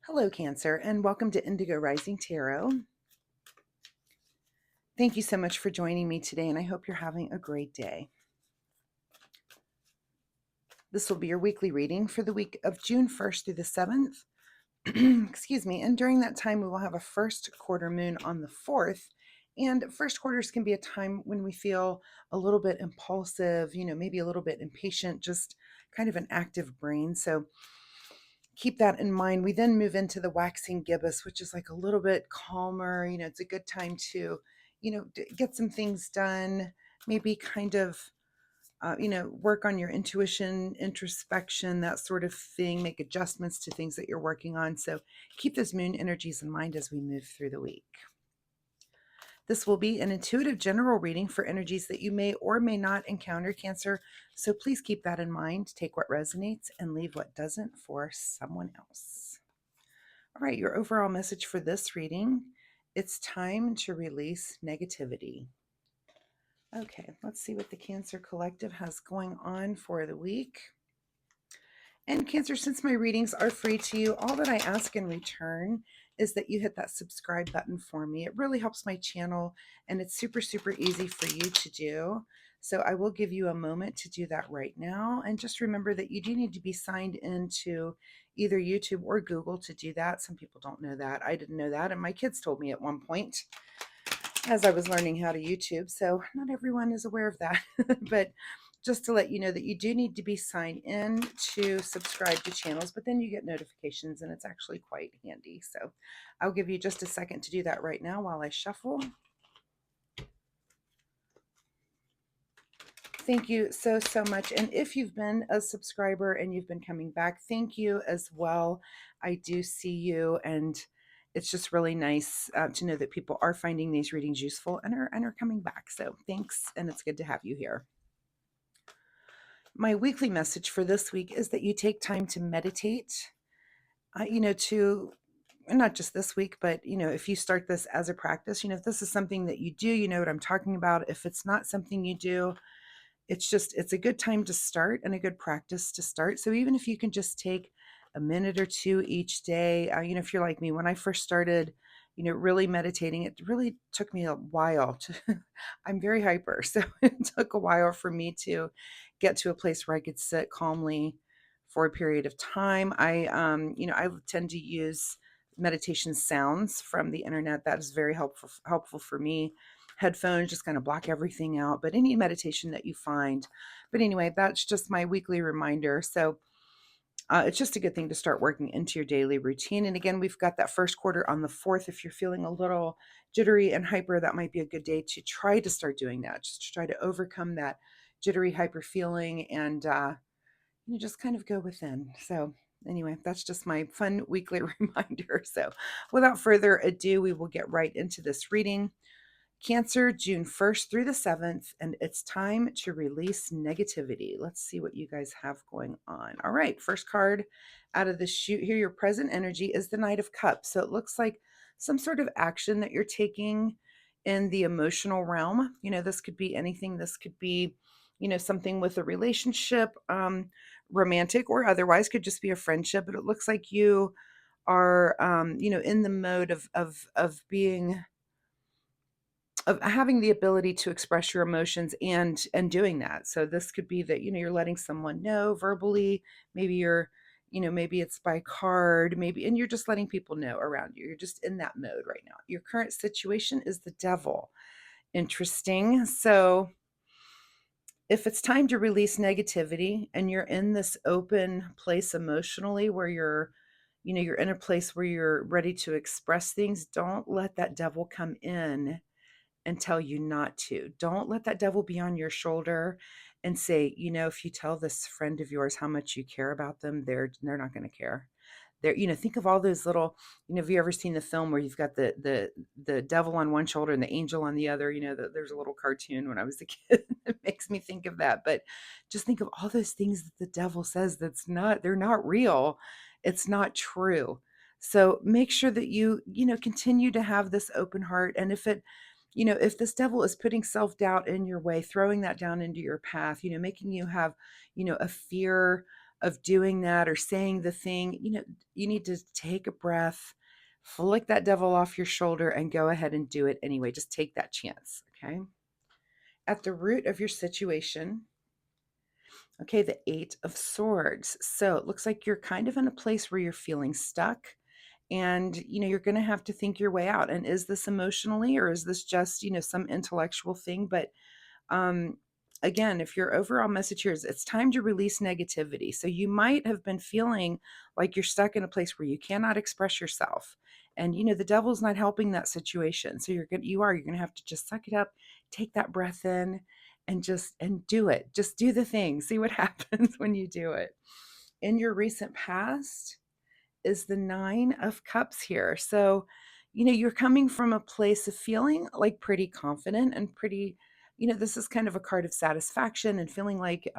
Hello, Cancer, and welcome to Indigo Rising Tarot. Thank you so much for joining me today, and I hope you're having a great day. This will be your weekly reading for the week of June 1st through the 7th. Excuse me. And during that time, we will have a first quarter moon on the 4th. And first quarters can be a time when we feel a little bit impulsive, maybe a little bit impatient, just kind of an active brain. So keep that in mind. We then move into the waxing gibbous, which is like a little bit calmer. It's a good time to, get some things done, maybe kind of, work on your intuition, introspection, that sort of thing, make adjustments to things that you're working on. So keep those moon energies in mind as we move through the week. This will be an intuitive general reading for energies that you may or may not encounter, Cancer. So please keep that in mind. Take what resonates and leave what doesn't for someone else. All right, your overall message for this reading: it's time to release negativity. Okay, let's see what the Cancer Collective has going on for the week. And Cancer, since my readings are free to you, all that I ask in return is that you hit that subscribe button for me. It really helps my channel, and it's super, super easy for you to do. So I will give you a moment to do that right now. And just remember that you do need to be signed into either YouTube or Google to do that. Some people don't know that. I didn't know that, and my kids told me at one point as I was learning how to YouTube. So not everyone is aware of that, but just to let you know that you do need to be signed in to subscribe to channels, but then you get notifications, and it's actually quite handy. So I'll give you just a second to do that right now while I shuffle. Thank you so, so much. And if you've been a subscriber and you've been coming back, thank you as well. I do see you, and it's just really nice to know that people are finding these readings useful and are coming back. So thanks, and it's good to have you here. My weekly message for this week is that you take time to meditate, to not just this week, but, if you start this as a practice, if this is something that you do, you know what I'm talking about. If it's not something you do, it's a good time to start and a good practice to start. So even if you can just take a minute or two each day, if you're like me, when I first started, really meditating, it really took me a while to, I'm very hyper. So it took a while for me to get to a place where I could sit calmly for a period of time. I tend to use meditation sounds from the internet. That is very helpful for me. Headphones just kind of block everything out, but any meditation that you find. But anyway, that's just my weekly reminder. So it's just a good thing to start working into your daily routine. And again, we've got that first quarter on the 4th. If you're feeling a little jittery and hyper, that might be a good day to try to start doing that, just to try to overcome that jittery, hyper feeling, and just kind of go within. So anyway, that's just my fun weekly reminder. So without further ado, we will get right into this reading. Cancer, June 1st through the 7th, and it's time to release negativity. Let's see what you guys have going on. All right, first card out of the chute here, your present energy is the Knight of Cups. So it looks like some sort of action that you're taking in the emotional realm. This could be anything. This could be, something with a relationship, romantic or otherwise, could just be a friendship. But it looks like you are, in the mode of being, of having the ability to express your emotions and doing that. So this could be that, you're letting someone know verbally, maybe you're, maybe it's by card, maybe, and you're just letting people know around you. You're just in that mode right now. Your current situation is the Devil. Interesting. So if it's time to release negativity and you're in this open place emotionally where you're in a place where you're ready to express things, don't let that devil come in and tell you not to. Don't let that devil be on your shoulder and say, if you tell this friend of yours how much you care about them, they're not going to care. Think of all those little, have you ever seen the film where you've got the devil on one shoulder and the angel on the other? There's a little cartoon when I was a kid that makes me think of that. But just think of all those things that the devil says they're not real. It's not true. So make sure that you continue to have this open heart. And if this devil is putting self-doubt in your way, throwing that down into your path, making you have, a fear of doing that or saying the thing, you need to take a breath, flick that devil off your shoulder, and go ahead and do it anyway. Just take that chance, okay? At the root of your situation, okay, the Eight of Swords. So it looks like you're kind of in a place where you're feeling stuck, and you're going to have to think your way out. And is this emotionally, or is this just some intellectual thing? But um again, if your overall message here is it's time to release negativity, so you might have been feeling like you're stuck in a place where you cannot express yourself, and the devil's not helping that situation. So you're gonna have to just suck it up, take that breath in, and do it. Just do the thing, see what happens when you do it. In your recent past is the Nine of Cups here. So, you're coming from a place of feeling like pretty confident and pretty, this is kind of a card of satisfaction and feeling like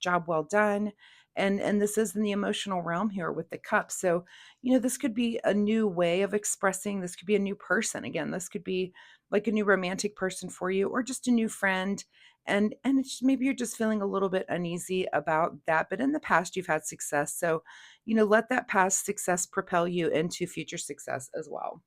job well done. And this is in the emotional realm here with the cups. So, this could be a new way of expressing. This could be a new person. Again, this could be like a new romantic person for you, or just a new friend. And it's, maybe you're just feeling a little bit uneasy about that. But in the past, you've had success. So, let that past success propel you into future success as well.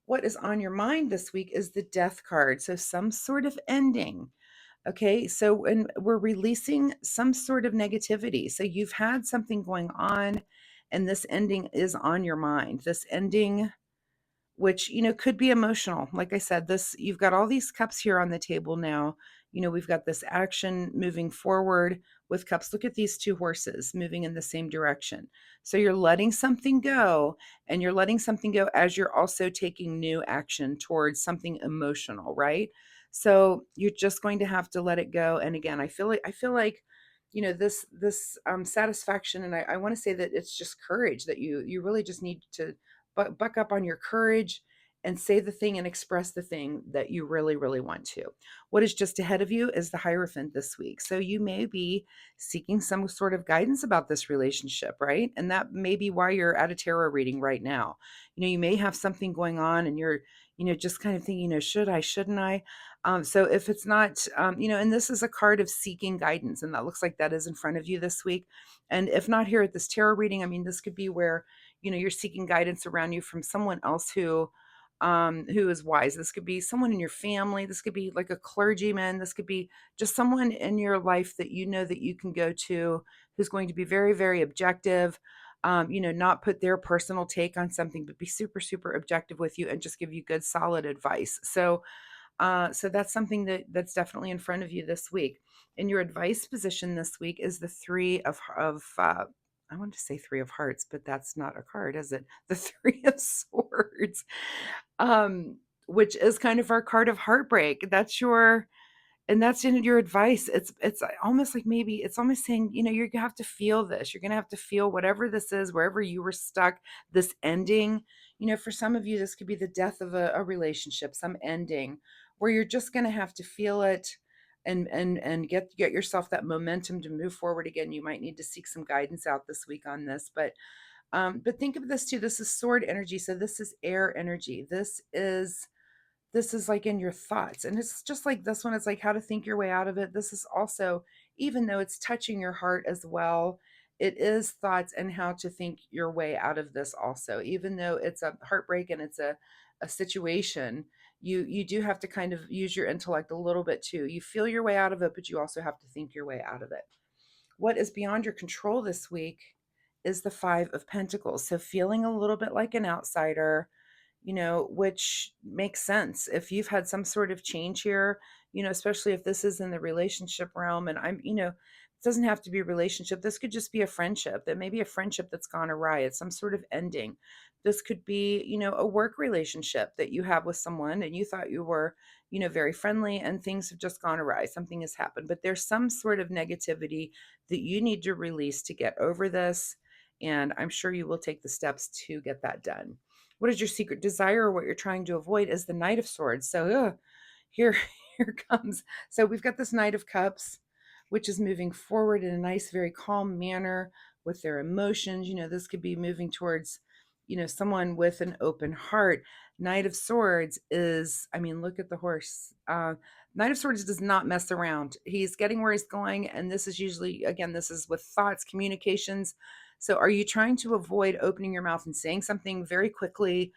What is on your mind this week is the Death card. So, some sort of ending. Okay. So, and we're releasing some sort of negativity. So, you've had something going on, and this ending is on your mind. This ending, which could be emotional. Like I said, this, you've got all these cups here on the table now. We've got this action moving forward with cups. Look at these two horses moving in the same direction. So you're letting something go, and you're letting something go as you're also taking new action towards something emotional, right? So you're just going to have to let it go. And again, I feel like this satisfaction, and I want to say that it's just courage, that you really just need to buck up on your courage and say the thing and express the thing that you really, really want to. What is just ahead of you is the Hierophant this week. So you may be seeking some sort of guidance about this relationship, right? And that may be why you're at a tarot reading right now. You may have something going on, and you're, just kind of thinking, should I, shouldn't I? So if it's not, and this is a card of seeking guidance, and that looks like that is in front of you this week. And if not here at this tarot reading, I mean, this could be where you're seeking guidance around you from someone else who is wise. This could be someone in your family, this could be like a clergyman, this could be just someone in your life that that you can go to, who's going to be very, very objective, not put their personal take on something, but be super, super objective with you and just give you good solid advice. So that's something that's definitely in front of you this week. In your advice position this week is the three of I want to say three of hearts, but that's not a card, is it? The three of swords, which is kind of our card of heartbreak. That's in your advice. It's almost like, maybe it's almost saying, you have to feel this. You're going to have to feel whatever this is, wherever you were stuck, this ending. For some of you, this could be the death of a relationship, some ending where you're just going to have to feel it and get yourself that momentum to move forward again. You might need to seek some guidance out this week on this, but think of this too. This is sword energy. So this is air energy. This is like in your thoughts, and it's just like this one, it's like how to think your way out of it. This is also, even though it's touching your heart as well, it is thoughts and how to think your way out of this also. Even though it's a heartbreak and it's a situation, you do have to kind of use your intellect a little bit too. You feel your way out of it, but you also have to think your way out of it. What is beyond your control this week is the Five of Pentacles. So feeling a little bit like an outsider, which makes sense. If you've had some sort of change here, especially if this is in the relationship realm, and it doesn't have to be a relationship. This could just be a friendship. That may be a friendship that's gone awry. It's some sort of ending. This could be, a work relationship that you have with someone, and you thought you were, very friendly, and things have just gone awry. Something has happened, but there's some sort of negativity that you need to release to get over this. And I'm sure you will take the steps to get that done. What is your secret desire, or what you're trying to avoid, is the Knight of Swords. So here, here comes. So we've got this Knight of Cups, which is moving forward in a nice, very calm manner with their emotions. This could be moving towards, someone with an open heart. Knight of Swords is, I mean, look at the horse. Knight of Swords does not mess around. He's getting where he's going. And this is usually, again, this is with thoughts, communications. So are you trying to avoid opening your mouth and saying something very quickly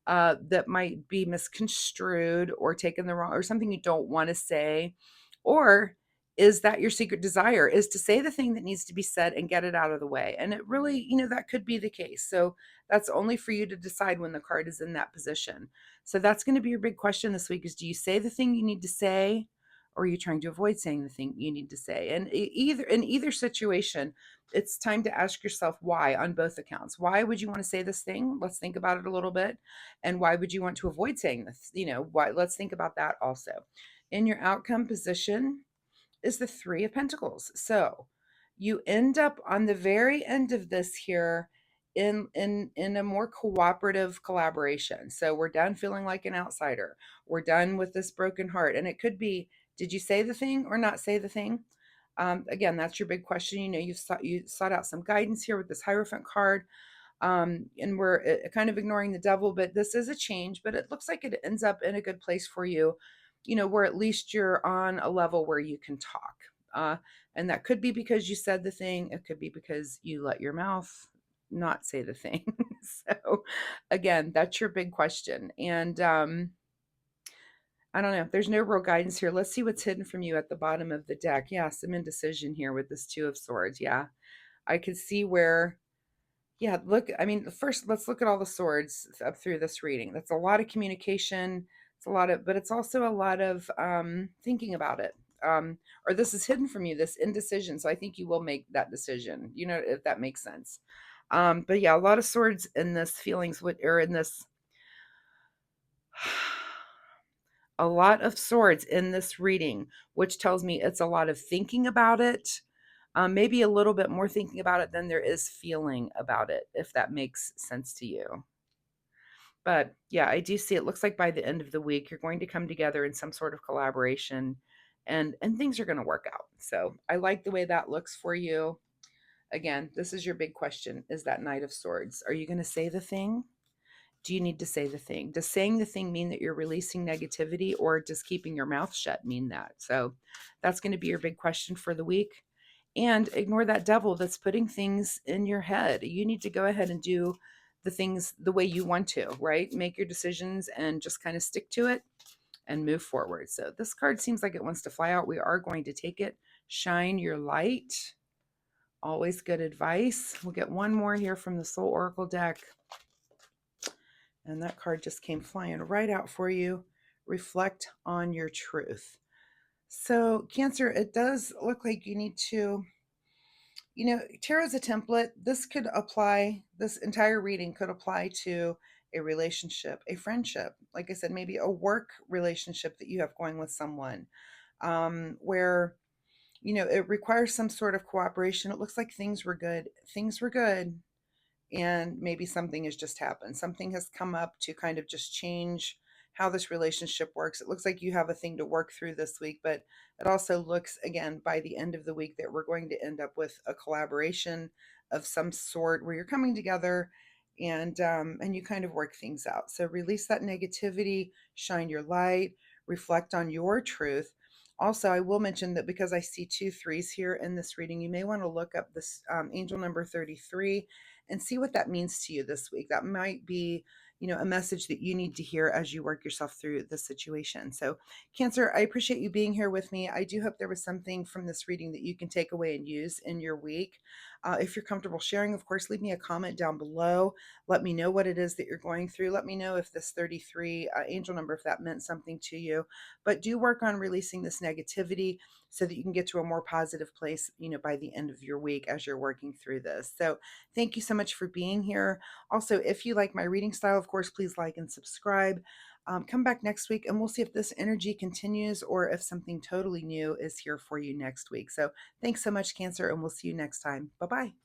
that might be misconstrued or taken the wrong, or something you don't want to say? Or is that your secret desire, is to say the thing that needs to be said and get it out of the way? And it really, that could be the case. So that's only for you to decide when the card is in that position. So that's going to be your big question this week, is do you say the thing you need to say, or are you trying to avoid saying the thing you need to say? And in either situation, it's time to ask yourself why on both accounts. Why would you want to say this thing? Let's think about it a little bit. And why would you want to avoid saying this? Why? Let's think about that also. In your outcome position is the Three of Pentacles. So you end up on the very end of this here in a more cooperative collaboration. So we're done feeling like an outsider. We're done with this broken heart. And it could be, did you say the thing or not say the thing? Again, that's your big question. You sought out some guidance here with this Hierophant card. And we're kind of ignoring the devil, but this is a change, but it looks like it ends up in a good place for you, where at least you're on a level where you can talk. And that could be because you said the thing. It could be because you let your mouth not say the thing. So again, that's your big question. And I don't know. There's no real guidance here. Let's see what's hidden from you at the bottom of the deck. Yeah, some indecision here with this Two of Swords. Yeah, I could see where. Yeah, look, I mean, first, let's look at all the swords up through this reading. That's a lot of communication. It's a lot of, but it's also a lot of thinking about it. Or this is hidden from you, this indecision. So I think you will make that decision, if that makes sense. But yeah, a lot of swords in this feelings, or in this, a lot of swords in this reading, which tells me it's a lot of thinking about it. Maybe a little bit more thinking about it than there is feeling about it, if that makes sense to you. But yeah, I do see it looks like by the end of the week, you're going to come together in some sort of collaboration, and things are going to work out. So I like the way that looks for you. Again, this is your big question, is that Knight of Swords. Are you going to say the thing? Do you need to say the thing? Does saying the thing mean that you're releasing negativity, or does keeping your mouth shut mean that? So that's going to be your big question for the week. And ignore that devil that's putting things in your head. You need to go ahead and do the things the way you want to, right? Make your decisions and just kind of stick to it and move forward. So this card seems like it wants to fly out. We are going to take it. Shine your light. Always good advice. We'll get one more here from the Soul Oracle deck. And that card just came flying right out for you. Reflect on your truth. So Cancer, it does look like you need to, tarot's a template. This could apply, this entire reading could apply to a relationship, a friendship, like I said, maybe a work relationship that you have going with someone, where, it requires some sort of cooperation. It looks like things were good. Things were good. And maybe something has just happened. Something has come up to kind of just change how this relationship works. It looks like you have a thing to work through this week, but it also looks, again, by the end of the week, that we're going to end up with a collaboration of some sort where you're coming together and you kind of work things out. So release that negativity, shine your light, reflect on your truth. Also, I will mention that because I see 2 3s here in this reading, you may want to look up this angel number 33 and see what that means to you this week. That might be, a message that you need to hear as you work yourself through the situation. So Cancer, I appreciate you being here with me. I do hope there was something from this reading that you can take away and use in your week. If you're comfortable sharing, of course, leave me a comment down below. Let me know what it is that you're going through. Let me know if this 33 angel number, if that meant something to you. But do work on releasing this negativity so that you can get to a more positive place, by the end of your week as you're working through this. So thank you so much for being here. Also, if you like my reading style, of course, please like and subscribe. Come back next week and we'll see if this energy continues or if something totally new is here for you next week. So thanks so much, Cancer, and we'll see you next time. Bye-bye.